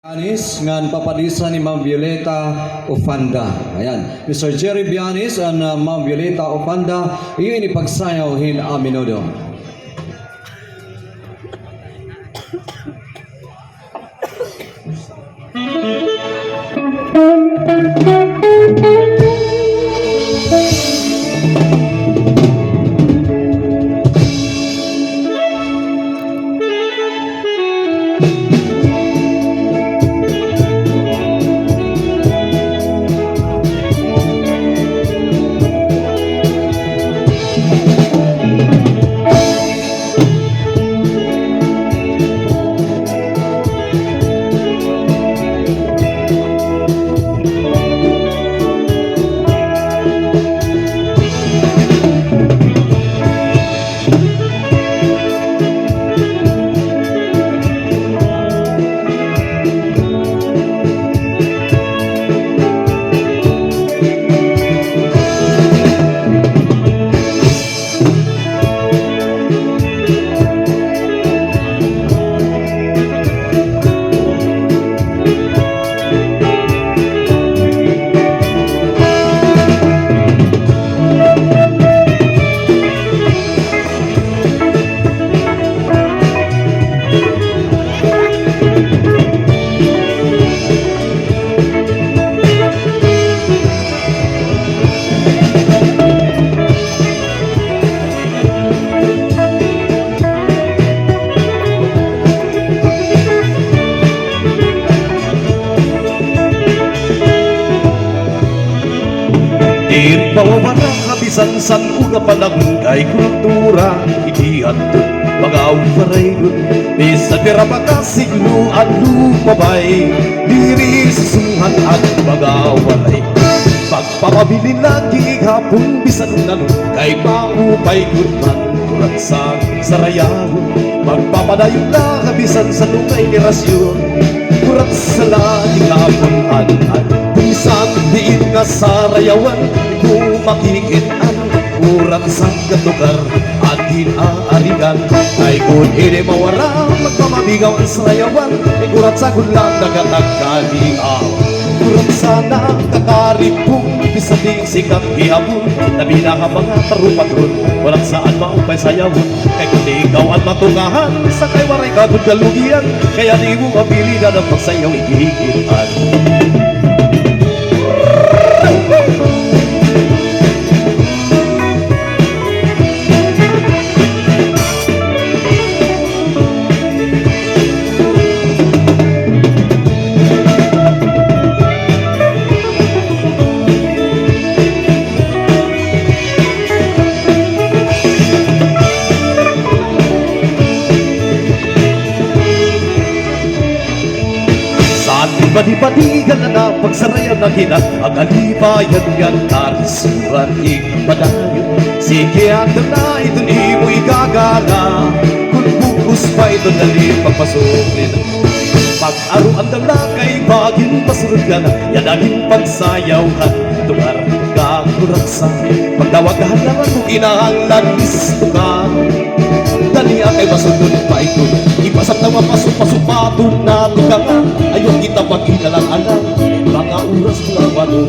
Bianis ngan papadisa ni Ma'am Violeta Ofanda. Ayan, Mr. Jerry Bianis and Ma'am Violeta Ofanda, iyon ipagsayaw hin a minuto. Bawawarang kabisan san uga panagkay kultura ikihatod magaw paraygon bisa tira makasiglo at lumabay diri susungan at magawalay pagpapabili lagi hapon bisan nalo kay maupay gurman turat sa sarayawon magpapadayon na kabisan sa lungay ni rasyon turat sa laging hapon an bisan diin nga sarayawan makikitan urat sa katukar at inaarigan ay kung hindi mawara magpamabigaw ang sayawan ay urat sa gulang nagatagkaliaw urat sana kakaripong bisating sikat hiyabon na binaka mga tarupatron urat saan maupay sayawon kay kung di ikaw ang matungahan sa kay waray kagudgalugian kaya di mo mapili na ng pagsayaw ikihikitan. Badi-badigan na pagsarayan na hina ang alibayan yan karisuran ikpadayon sige at na ito ni mo igagala kung bukus pa ito dali pagpasukin pag-aruan na kay baging pasurod ka na yan aging pagsayawhan tungar kakuraksa pagtawagahan naman kung inahanglan gusto ka dali ang kay masundon pa ito ipasap na mapasupasupatong na tukanga ayaw kita pag-inalang-alang mga oras na walo